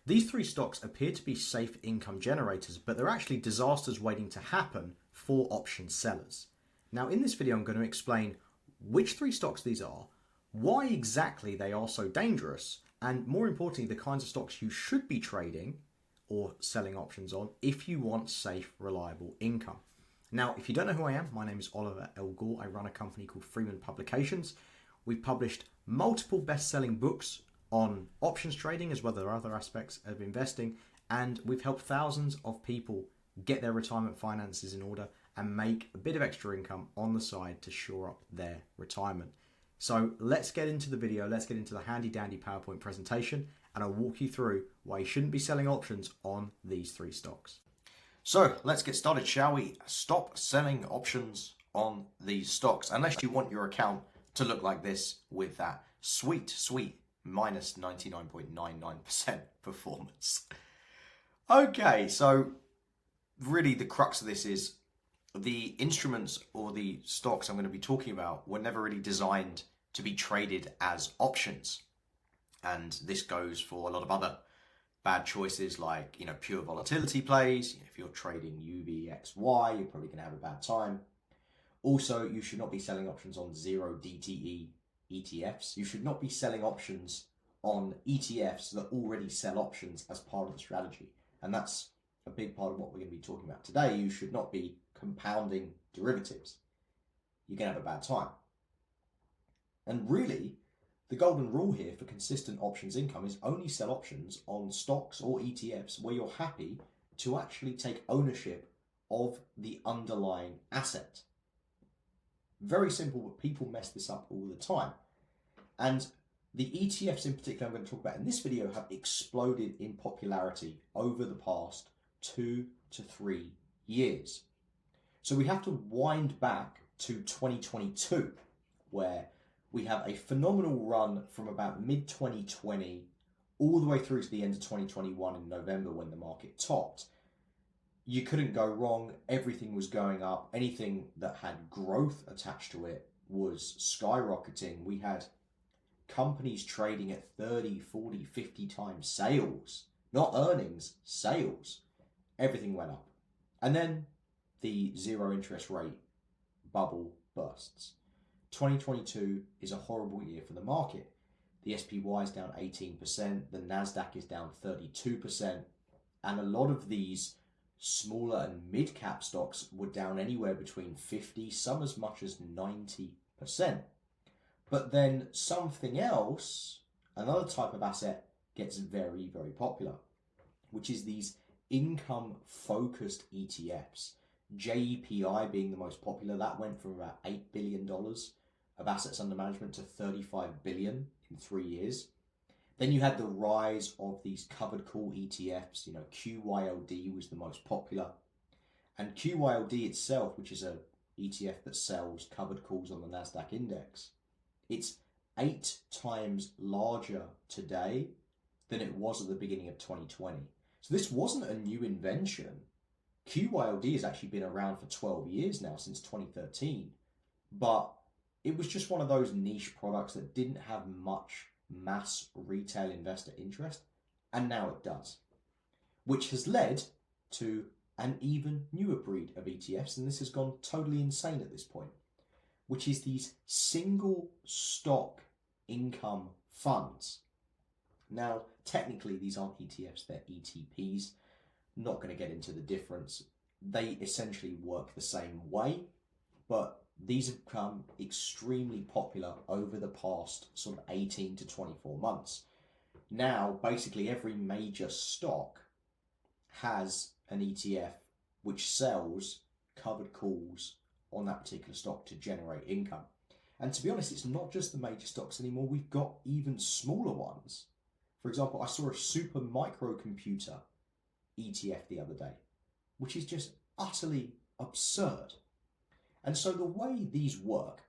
These three stocks appear to be safe income generators, but they're actually disasters waiting to happen for option sellers. Now, in this video, I'm going to explain which three stocks these are, why exactly they are so dangerous, and more importantly, the kinds of stocks you should be trading or selling options on if you want safe, reliable income. Now, if you don't know who I am, my name is Oliver El-Gorr. I run a company called Freeman Publications. We've published multiple best-selling books on options trading as well as other aspects of investing, and we've helped thousands of people get their retirement finances in order and make a bit of extra income on the side to shore up their retirement. So let's get into the video, let's get into the handy dandy PowerPoint presentation, and I'll walk you through why you shouldn't be selling options on these three stocks. So let's get started, shall we? Stop selling options on these stocks, unless you want your account to look like this with that sweet minus 99.99% performance. Okay, so really the crux of this is the instruments or the stocks I'm going to be talking about were never really designed to be traded as options. And this goes for a lot of other bad choices like, pure volatility plays. If you're trading UVXY, you're probably going to have a bad time. Also, you should not be selling options on 0DTE ETFs. You should not be selling options on ETFs that already sell options as part of the strategy. And that's a big part of what we're going to be talking about today. You should not be compounding derivatives. You're going to have a bad time. And really, the golden rule here for consistent options income is only sell options on stocks or ETFs where you're happy to actually take ownership of the underlying asset. Very simple, but people mess this up all the time. And the ETFs in particular I'm going to talk about in this video have exploded in popularity over the past 2 to 3 years. So we have to wind back to 2022, where we have a phenomenal run from about mid-2020 all the way through to the end of 2021 in November when the market topped. You couldn't go wrong. Everything was going up. Anything that had growth attached to it was skyrocketing. We had companies trading at 30, 40, 50 times sales, not earnings, sales. Everything went up. And then the zero interest rate bubble bursts. 2022 is a horrible year for the market. The SPY is down 18%, the NASDAQ is down 32%, and a lot of these smaller and mid-cap stocks were down anywhere between 50, some as much as 90%. But then something else, another type of asset, gets very, very popular, which is these income-focused ETFs. JEPI being the most popular, that went from about $8 billion of assets under management to $35 billion in 3 years. Then you had the rise of these covered call ETFs. QYLD was the most popular. And QYLD itself, which is a ETF that sells covered calls on the NASDAQ index, it's 8 times larger today than it was at the beginning of 2020. So this wasn't a new invention. QYLD has actually been around for 12 years now, since 2013. But it was just one of those niche products that didn't have much mass retail investor interest, and now it does, which has led to an even newer breed of ETFs, and this has gone totally insane at this point, which is these single stock income funds. Now, technically, these aren't ETFs, they're ETPs. Not going to get into the difference. They essentially work the same way, but these have become extremely popular over the past sort of 18 to 24 months. Now, basically every major stock has an ETF which sells covered calls on that particular stock to generate income. And to be honest, it's not just the major stocks anymore. We've got even smaller ones. For example, I saw a super microcomputer ETF the other day, which is just utterly absurd. And so the way these work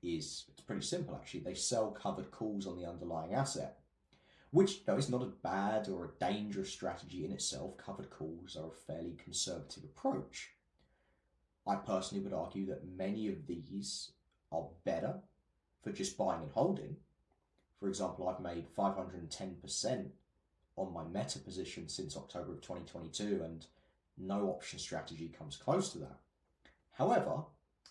is, it's pretty simple actually. They sell covered calls on the underlying asset, which is not a bad or a dangerous strategy in itself. Covered calls are a fairly conservative approach. I personally would argue that many of these are better for just buying and holding. For example, I've made 510% on my meta position since October of 2022, and no option strategy comes close to that. However,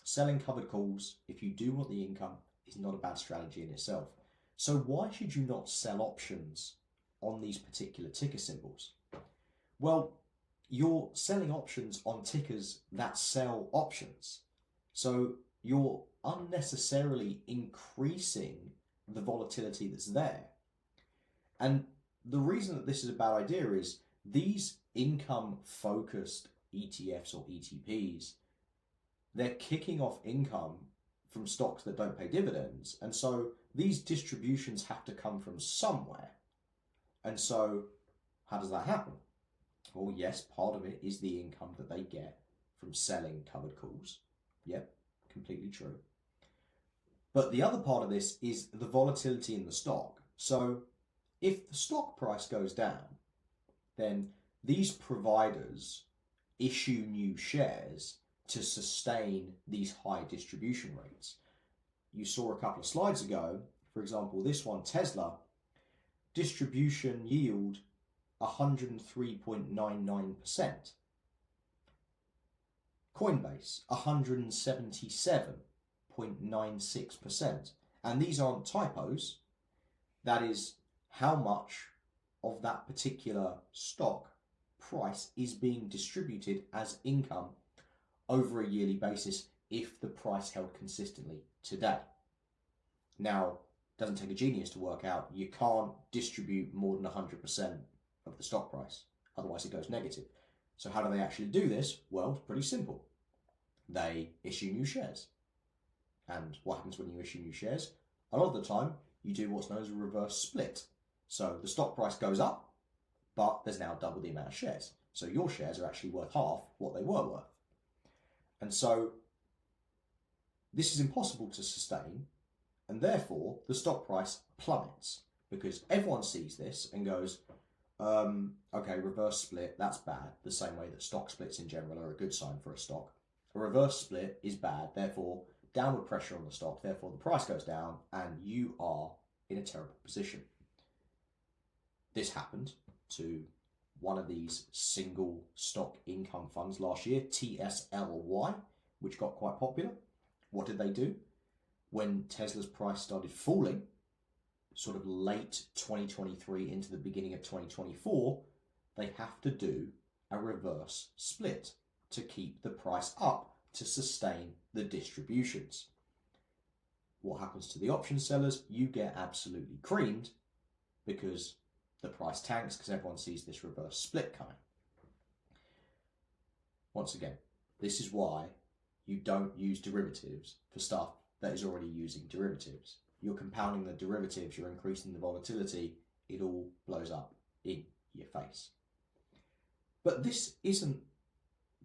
selling covered calls, if you do want the income, is not a bad strategy in itself. So why should you not sell options on these particular ticker symbols? Well, you're selling options on tickers that sell options. So you're unnecessarily increasing the volatility that's there. And the reason that this is a bad idea is these income-focused ETFs or ETPs, they're kicking off income from stocks that don't pay dividends. And so these distributions have to come from somewhere. And so how does that happen? Well, yes, part of it is the income that they get from selling covered calls. Yep, completely true. But the other part of this is the volatility in the stock. So if the stock price goes down, then these providers issue new shares to sustain these high distribution rates. You saw a couple of slides ago, for example, this one, Tesla, distribution yield 103.99%. Coinbase, 177.96%. And these aren't typos. That is how much of that particular stock price is being distributed as income over a yearly basis if the price held consistently today. Now, it doesn't take a genius to work out you can't distribute more than 100% of the stock price, otherwise it goes negative. So how do they actually do this? Well, it's pretty simple. They issue new shares. And what happens when you issue new shares? A lot of the time, you do what's known as a reverse split. So the stock price goes up, but there's now double the amount of shares. So your shares are actually worth half what they were worth. And so this is impossible to sustain, and therefore the stock price plummets because everyone sees this and goes, okay, reverse split, that's bad, the same way that stock splits in general are a good sign for a stock. A reverse split is bad, therefore downward pressure on the stock, therefore the price goes down and you are in a terrible position. This happened to one of these single stock income funds last year, TSLY, which got quite popular. What did they do? When Tesla's price started falling, sort of late 2023 into the beginning of 2024, they have to do a reverse split to keep the price up to sustain the distributions. What happens to the option sellers? You get absolutely creamed because the price tanks because everyone sees this reverse split coming. Once again, this is why you don't use derivatives for stuff that is already using derivatives. You're compounding the derivatives, you're increasing the volatility, it all blows up in your face. But this isn't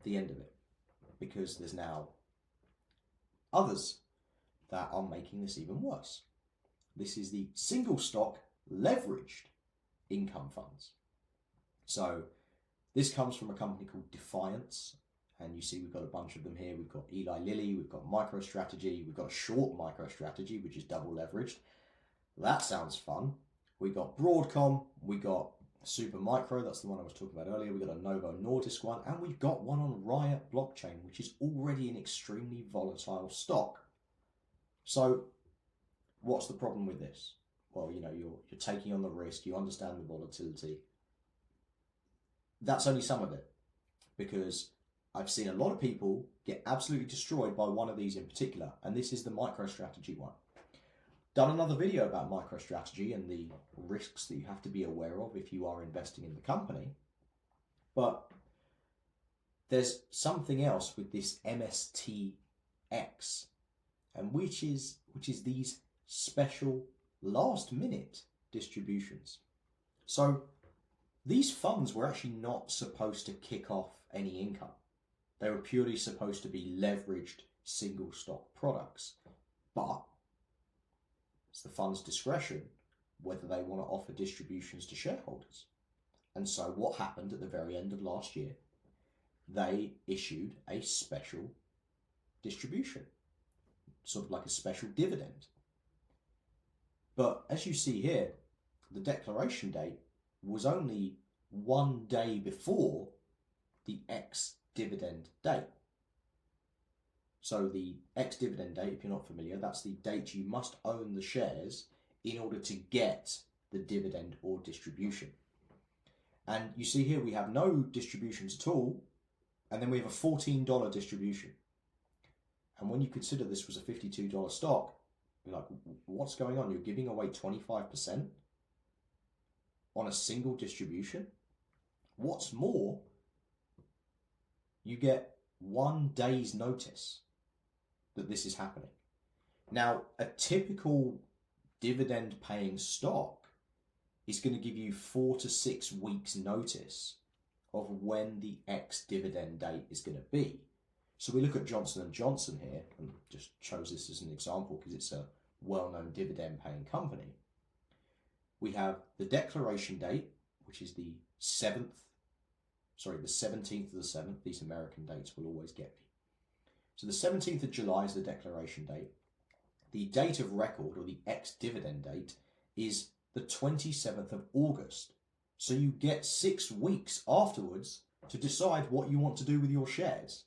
the end of it, because there's now others that are making this even worse. This is the single stock leveraged income funds. So this comes from a company called Defiance, and you see we've got a bunch of them here. We've got Eli Lilly, we've got MicroStrategy, we've got a short MicroStrategy, which is double leveraged. That sounds fun. We got Broadcom, we got Super Micro, that's the one I was talking about earlier. We've got a Novo Nordisk one, and we've got one on Riot Blockchain, which is already an extremely volatile stock. So what's the problem with this? Well, you know, you're taking on the risk, you understand the volatility. That's only some of it, because I've seen a lot of people get absolutely destroyed by one of these in particular, and this is the MicroStrategy one. Done another video about MicroStrategy and the risks that you have to be aware of if you are investing in the company. But there's something else with this MSTX, and which is these special last minute distributions. So these funds were actually not supposed to kick off any income. They were purely supposed to be leveraged single stock products, but it's the fund's discretion whether they want to offer distributions to shareholders. And so what happened at the very end of last year? They issued a special distribution, sort of like a special dividend. But as you see here, the declaration date was only 1 day before the ex-dividend date. So the ex-dividend date, if you're not familiar, that's the date you must own the shares in order to get the dividend or distribution. And you see here we have no distributions at all, and then we have a $14 distribution. And when you consider this was a $52 stock, you're like, what's going on? You're giving away 25% on a single distribution? What's more, you get 1 day's notice that this is happening. Now, a typical dividend paying stock is going to give you 4 to 6 weeks notice of when the ex-dividend date is going to be. So we look at Johnson & Johnson here, and just chose this as an example because it's a well-known dividend paying company. We have the declaration date, which is the 17th of the 7th. These American dates will always get me. So the 17th of July is the declaration date. The date of record, or the ex-dividend date, is the 27th of August. So you get 6 weeks afterwards to decide what you want to do with your shares.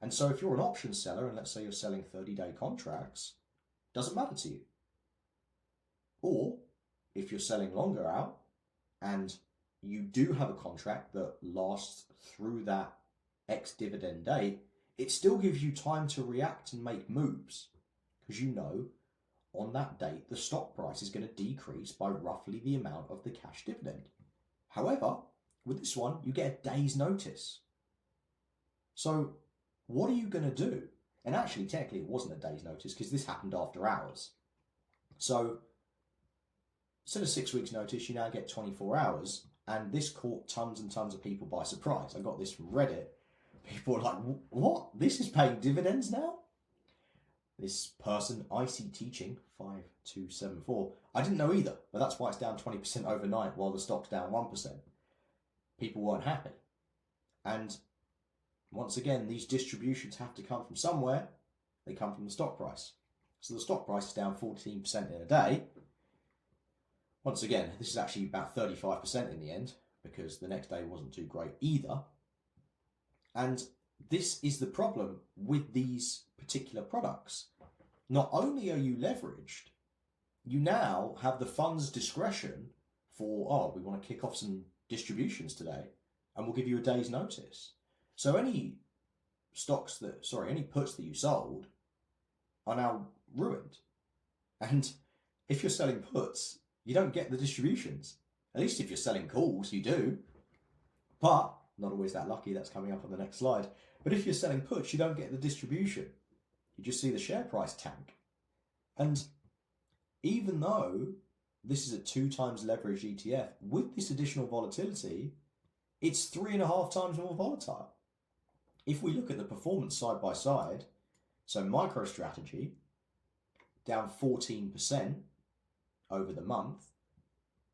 And so if you're an option seller, and let's say you're selling 30-day contracts, doesn't matter to you. Or if you're selling longer out and you do have a contract that lasts through that ex-dividend date, it still gives you time to react and make moves, because you know on that date the stock price is going to decrease by roughly the amount of the cash dividend. However, with this one, you get a day's notice. So what are you going to do? And actually, technically, it wasn't a day's notice because this happened after hours. So instead of 6 weeks notice, you now get 24 hours. And this caught tons and tons of people by surprise. I got this from Reddit. People were like, what? This is paying dividends now? This person, IC Teaching 5274, I didn't know either, but that's why it's down 20% overnight while the stock's down 1%. People weren't happy. And once again, these distributions have to come from somewhere. They come from the stock price. So the stock price is down 14% in a day. Once again, this is actually about 35% in the end, because the next day wasn't too great either. And this is the problem with these particular products. Not only are you leveraged, you now have the fund's discretion for, we want to kick off some distributions today, and we'll give you a day's notice. So any puts that you sold are now ruined. And if you're selling puts, you don't get the distributions. At least if you're selling calls, you do. But not always that lucky. That's coming up on the next slide. But if you're selling puts, you don't get the distribution. You just see the share price tank. And even though this is a 2 times leveraged ETF, with this additional volatility, it's 3.5 times more volatile. If we look at the performance side by side, so MicroStrategy down 14% over the month,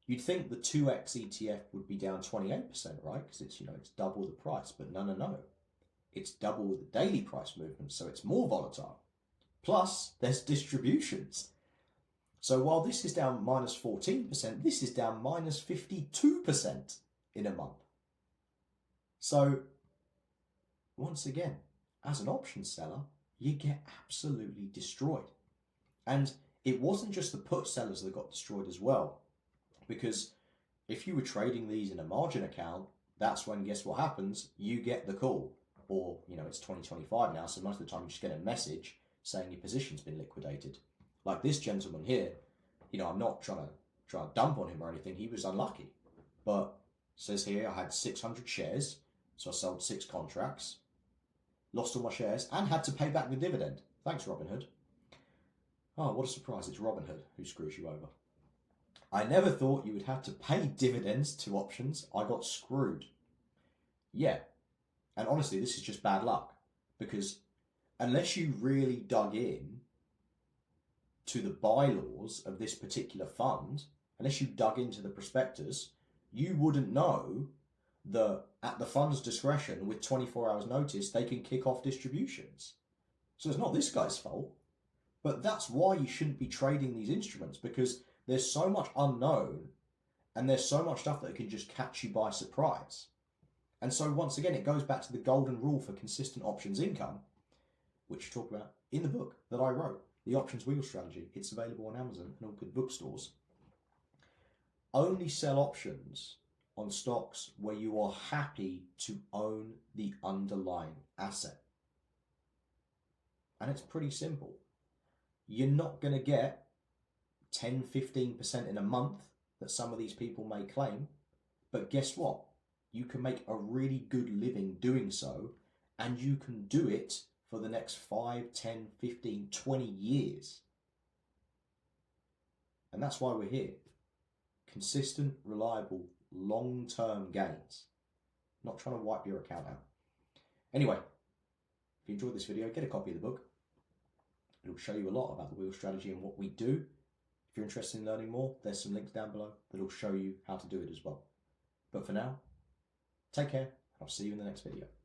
you'd think the 2x ETF would be down 28%, right? Because it's double the price, but no. It's double the daily price movement, so it's more volatile. Plus, there's distributions. So while this is down minus 14%, this is down minus 52% in a month. So once again, as an option seller, you get absolutely destroyed. And it wasn't just the put sellers that got destroyed as well, because if you were trading these in a margin account, that's when, guess what happens? You get the call. Or, it's 2025 now, so most of the time you just get a message saying your position's been liquidated. Like this gentleman here, I'm not trying to dump on him or anything. He was unlucky. But it says here I had 600 shares, so I sold 6 contracts, lost all my shares, and had to pay back the dividend. Thanks, Robinhood. Oh, what a surprise. It's Robinhood who screws you over. I never thought you would have to pay dividends to options. I got screwed. Yeah. And honestly, this is just bad luck, because unless you really dug in to the bylaws of this particular fund, unless you dug into the prospectus, you wouldn't know that at the fund's discretion, with 24 hours notice, they can kick off distributions. So it's not this guy's fault, but that's why you shouldn't be trading these instruments, because there's so much unknown, And there's so much stuff that can just catch you by surprise. And so once again, it goes back to the golden rule for consistent options income, which you talk about in the book that I wrote, The Options Wheel Strategy. It's available on Amazon and all good bookstores. Only sell options on stocks where you are happy to own the underlying asset. And it's pretty simple. You're not going to get 10, 15% in a month that some of these people may claim. But guess what? You can make a really good living doing so, and you can do it for the next 5, 10, 15, 20 years. And that's why we're here. Consistent, reliable, long-term gains. Not trying to wipe your account out. Anyway, if you enjoyed this video, get a copy of the book. It'll show you a lot about the wheel strategy and what we do. If you're interested in learning more, there's some links down below that'll show you how to do it as well. But for now, take care, and I'll see you in the next video.